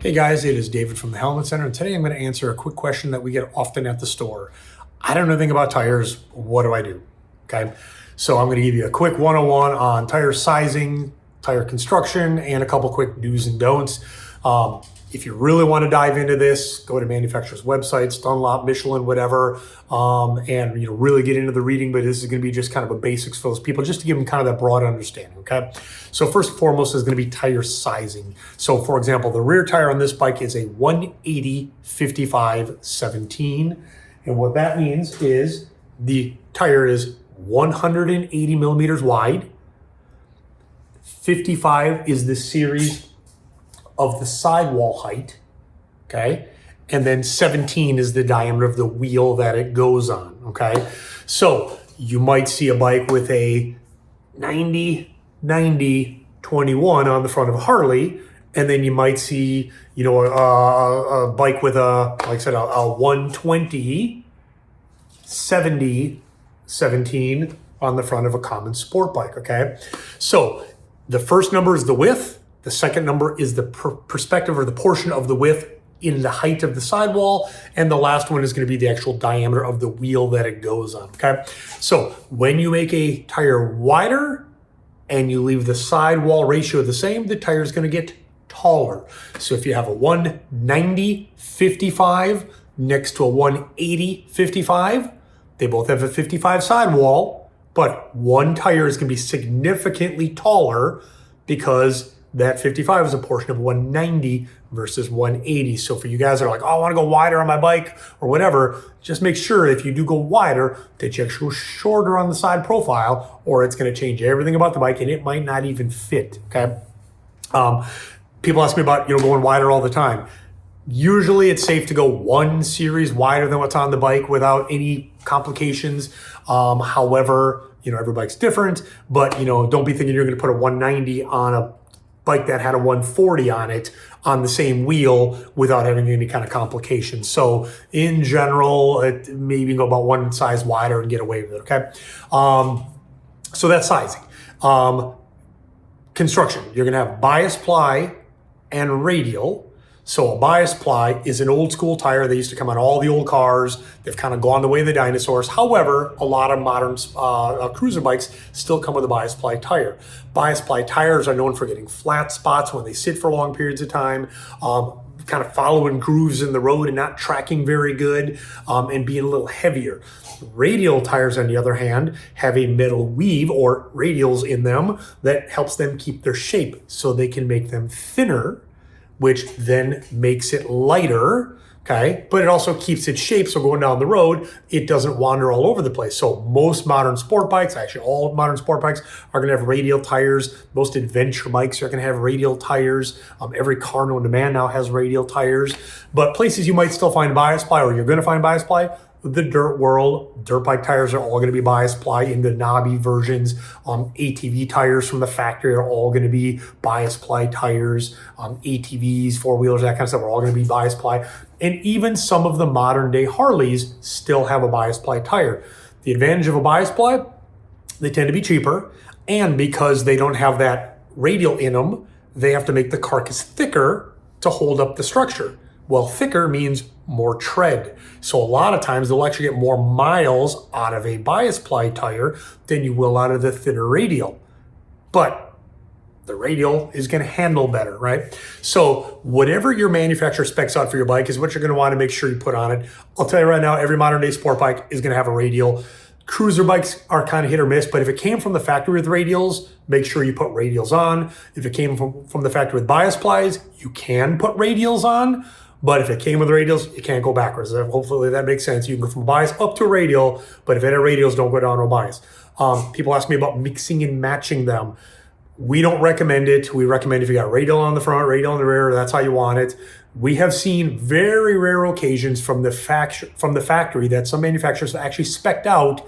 Hey guys, it is David from the Helmet Center, and today I'm going to answer a quick question that we get often at the store. I don't know anything about tires. What do I do? Okay, so I'm going to give you a quick 101 on tire sizing, tire construction, and a couple quick do's and don'ts. If you really want to dive into this, go to manufacturers' websites, Dunlop, Michelin, whatever, and really get into the reading. But this is going to be just kind of a basics for those people, just to give them kind of that broad understanding. Okay, so first and foremost is going to be tire sizing. So, for example, the rear tire on this bike is a 180/55/17, and what that means is the tire is 180 millimeters wide. 55 is the series of the sidewall height, okay? And then 17 is the diameter of the wheel that it goes on, okay? So you might see a bike with a 90/90/21 on the front of a Harley, and then you might see, a bike with like I said, a 120/70/17 on the front of a common sport bike, okay? So the first number is the width. The second number is the perspective or the portion of the width in the height of the sidewall. And the last one is going to be the actual diameter of the wheel that it goes on, okay? So when you make a tire wider and you leave the sidewall ratio the same, the tire is going to get taller. So if you have a 190/55 next to a 180/55, they both have a 55 sidewall, but one tire is going to be significantly taller because that 55 is a portion of 190 versus 180. So for you guys that are like, oh, I want to go wider on my bike or whatever, just make sure if you do go wider that you actually go shorter on the side profile, or it's going to change everything about the bike and it might not even fit, okay? People ask me about going wider all the time. Usually it's safe to go one series wider than what's on the bike without any complications. However, every bike's different, but don't be thinking you're going to put a 190 on a bike that had a 140 on it on the same wheel without having any kind of complications. So in general, maybe you can go about one size wider and get away with it, okay? So that's sizing. Construction, you're gonna have bias ply and radial. So a bias ply is an old school tire. They used to come on all the old cars. They've kind of gone the way of the dinosaurs. However, a lot of modern cruiser bikes still come with a bias ply tire. Bias ply tires are known for getting flat spots when they sit for long periods of time, kind of following grooves in the road and not tracking very good, and being a little heavier. Radial tires, on the other hand, have a metal weave or radials in them that helps them keep their shape so they can make them thinner, which then makes it lighter, okay? But it also keeps its shape, so going down the road, it doesn't wander all over the place. So most modern sport bikes, actually all modern sport bikes, are gonna have radial tires. Most adventure bikes are gonna have radial tires. Every car known to man now has radial tires. But places you might still find bias ply, or you're gonna find bias ply, the dirt world, dirt bike tires are all going to be bias ply in the knobby versions. ATV tires from the factory are all going to be bias ply tires. ATVs, four-wheelers, that kind of stuff are all going to be bias ply. And even some of the modern day Harleys still have a bias ply tire. The advantage of a bias ply, they tend to be cheaper. And because they don't have that radial in them, they have to make the carcass thicker to hold up the structure. Well, thicker means more tread. So a lot of times they'll actually get more miles out of a bias ply tire than you will out of the thinner radial. But the radial is going to handle better, right? So whatever your manufacturer specs out for your bike is what you're going to want to make sure you put on it. I'll tell you right now, every modern day sport bike is going to have a radial. Cruiser bikes are kind of hit or miss, but if it came from the factory with radials, make sure you put radials on. If it came from the factory with bias plies, you can put radials on. But if it came with radials, you can't go backwards. Hopefully that makes sense. You can go from bias up to a radial, but if it had radials, don't go down to a bias. People ask me about mixing and matching them. We don't recommend it. We recommend if you got radial on the front, radial on the rear, that's how you want it. We have seen very rare occasions from the factory that some manufacturers have actually spec'd out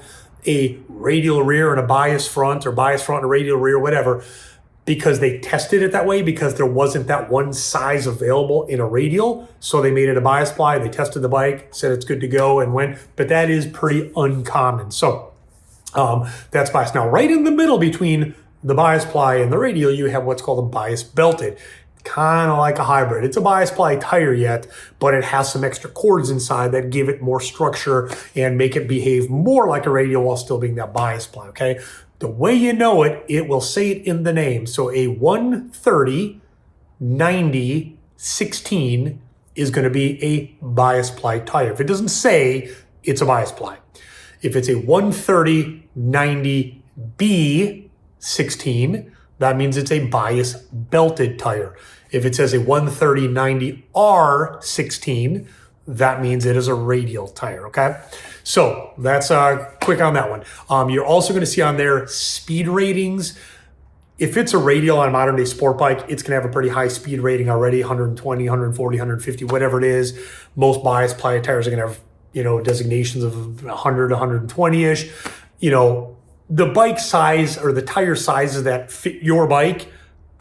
a radial rear and a bias front, or bias front and a radial rear, whatever, because they tested it that way because there wasn't that one size available in a radial. So they made it a bias ply. They tested the bike, said it's good to go and went, but that is pretty uncommon. So that's bias. Now, right in the middle between the bias ply and the radial, you have what's called a bias belted. kind of like a hybrid. It's a bias ply tire yet, but it has some extra cords inside that give it more structure and make it behave more like a radial while still being that bias ply, okay? The way you know it, it will say it in the name. So a 130, 90, 16 is going to be a bias ply tire. If it doesn't say, it's a bias ply. If it's a 130, 90, B 16, that means it's a bias belted tire. If it says a 130, 90, R 16, that means it is a radial tire, okay? So that's quick on that one. You're also going to see on there speed ratings. If it's a radial on a modern day sport bike, it's going to have a pretty high speed rating already, 120, 140, 150, whatever it is. Most bias ply tires are going to have, designations of 100, 120-ish. The bike size or the tire sizes that fit your bike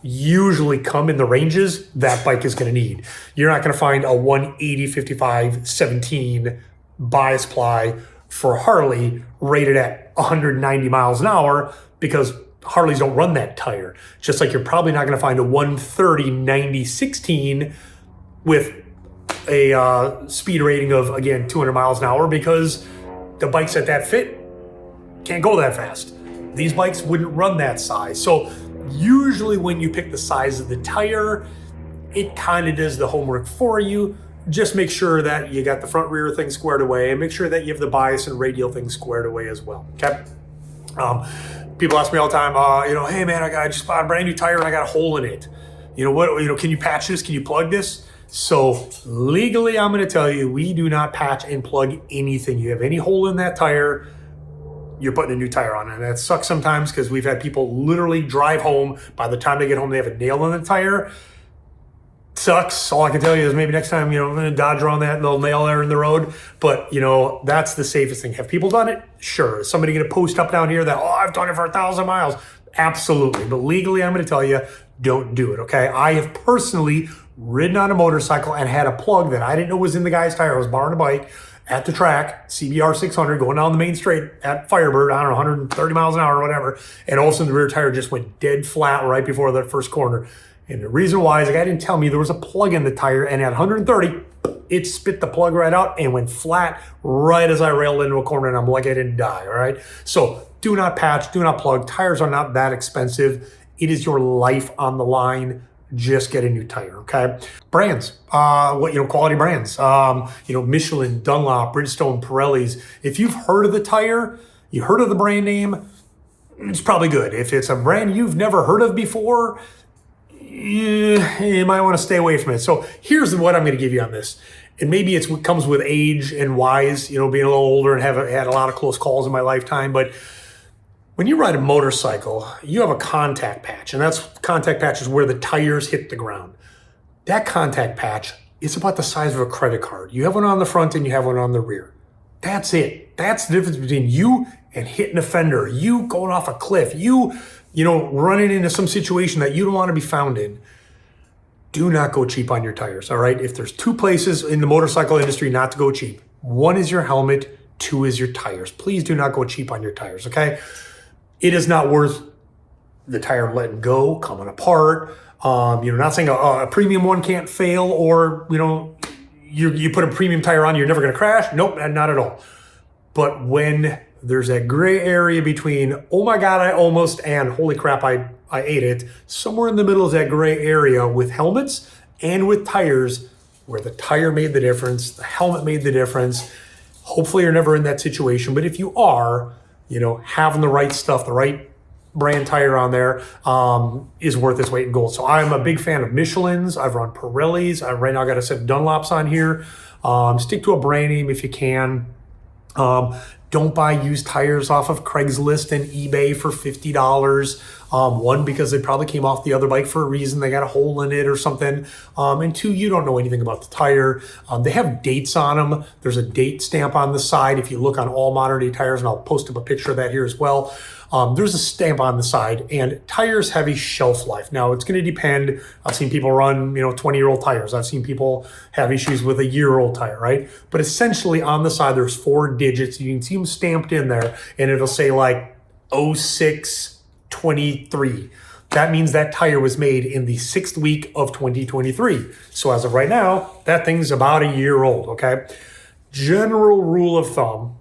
usually come in the ranges that bike is going to need. You're not going to find a 180, 55, 17 bias ply for Harley rated at 190 miles an hour because Harleys don't run that tire. Just like you're probably not going to find a 130, 90, 16 with a speed rating of, again, 200 miles an hour because the bikes that fit can't go that fast. These bikes wouldn't run that size. So usually when you pick the size of the tire, it kind of does the homework for you. Just make sure that you got the front rear thing squared away and make sure that you have the bias and radial thing squared away as well, okay? People ask me all the time, hey man, I just bought a brand new tire and I got a hole in it. Can you patch this? Can you plug this? So legally, I'm going to tell you, we do not patch and plug anything. You have any hole in that tire, you're putting a new tire on. And that sucks sometimes because we've had people literally drive home. By the time they get home, they have a nail in the tire. Sucks. All I can tell you is maybe next time, I'm going to dodge around that little nail there in the road. But, that's the safest thing. Have people done it? Sure. Is somebody going to post up down here that, I've done it for 1,000 miles? Absolutely. But legally, I'm going to tell you, don't do it, okay? I have personally ridden on a motorcycle and had a plug that I didn't know was in the guy's tire. I was borrowing a bike at the track, CBR 600, going down the main straight at Firebird, 130 miles an hour or whatever. And all of a sudden the rear tire just went dead flat right before that first corner. And the reason why is the guy didn't tell me there was a plug in the tire, and at 130, it spit the plug right out and went flat right as I railed into a corner, and I'm lucky I didn't die, all right? So do not patch, do not plug. Tires are not that expensive. It is your life on the line. Just get a new tire, okay? Brands, quality brands. Michelin, Dunlop, Bridgestone, Pirellis. If you've heard of the tire, you heard of the brand name, it's probably good. If it's a brand you've never heard of before, you might want to stay away from it. So here's what I'm going to give you on this. And maybe it comes with age and wise, being a little older and have had a lot of close calls in my lifetime, but when you ride a motorcycle, you have a contact patch, and that's contact patch is where the tires hit the ground. That contact patch is about the size of a credit card. You have one on the front and you have one on the rear. That's it. That's the difference between you and hitting a fender, you going off a cliff, you running into some situation that you don't want to be found in. Do not go cheap on your tires, all right? If there's two places in the motorcycle industry not to go cheap, one is your helmet, two is your tires. Please do not go cheap on your tires, okay? It is not worth the tire letting go, coming apart. Not saying a premium one can't fail, or you put a premium tire on, you're never going to crash. Nope, not at all. But when there's that gray area between, oh my God, I almost, and holy crap, I ate it, somewhere in the middle is that gray area with helmets and with tires, where the tire made the difference, the helmet made the difference. Hopefully you're never in that situation, but if you are, having the right stuff, the right brand tire on there is worth its weight in gold. So I'm a big fan of Michelin's. I've run Pirellis. Right now I got a set of Dunlops on here. Stick to a brand name if you can. Don't buy used tires off of Craigslist and eBay for $50. One, because they probably came off the other bike for a reason. They got a hole in it or something. And two, you don't know anything about the tire. They have dates on them. There's a date stamp on the side. If you look on all modern day tires, and I'll post up a picture of that here as well, there's a stamp on the side, and tires have a shelf life. Now, it's going to depend. I've seen people run, 20-year-old tires. I've seen people have issues with a year-old tire, right? But essentially on the side, there's 4 digits. You can see them stamped in there, and it'll say like 0623. that means that tire was made in the 6th week of 2023. So as of right now, that thing's about a year old, okay? General rule of thumb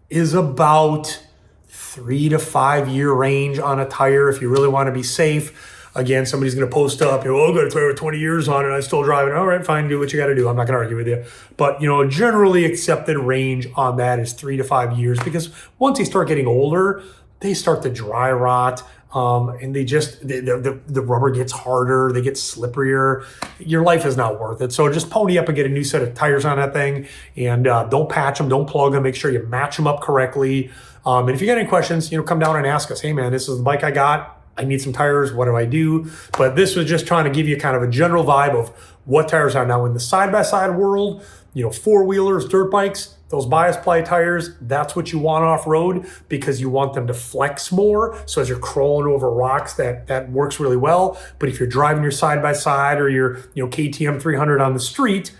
is about 3 to 5 year range on a tire if you really want to be safe. Again, somebody's going to post up, oh, I got a tire with 20 years on it, I still drive it. All right, fine, do what you got to do. I'm not going to argue with you. But, generally accepted range on that is 3 to 5 years, because once they start getting older, they start to dry rot. And the rubber gets harder, they get slipperier. Your life is not worth it. So just pony up and get a new set of tires on that thing, and don't patch them, don't plug them. Make sure you match them up correctly. And if you got any questions, come down and ask us. Hey man, this is the bike I got. I need some tires. What do I do? But this was just trying to give you kind of a general vibe of what tires are now in the side-by-side world. Four-wheelers, dirt bikes, those bias ply tires, that's what you want off-road, because you want them to flex more. So as you're crawling over rocks, that works really well. But if you're driving your side-by-side or your KTM 300 on the street,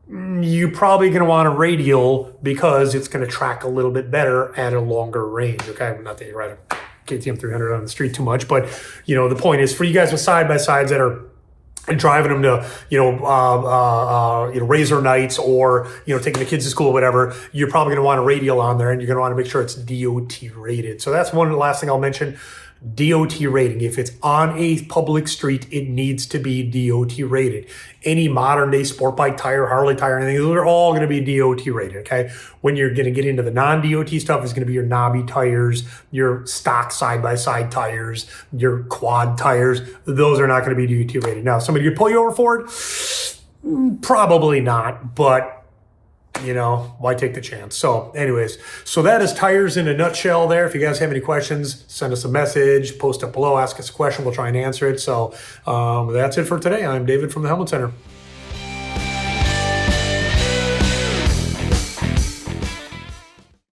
you're probably going to want a radial, because it's going to track a little bit better at a longer range. Okay, not that you ride a KTM 300 on the street too much, but the point is, for you guys with side-by-sides that are driving them to, razor nights, or, taking the kids to school or whatever, you're probably going to want a radial on there, and you're going to want to make sure it's DOT rated. So that's one of the last thing I'll mention. DOT rating. If it's on a public street, it needs to be DOT rated. Any modern day sport bike tire, Harley tire, anything, those are all going to be DOT rated, okay? When you're going to get into the non-DOT stuff, it's going to be your knobby tires, your stock side-by-side tires, your quad tires. Those are not going to be DOT rated. Now, somebody could pull you over for it? Probably not, but why take the chance? So anyways, so that is tires in a nutshell there. If you guys have any questions, send us a message, post up below, ask us a question. We'll try and answer it. So that's it for today. I'm David from the Helmet Center.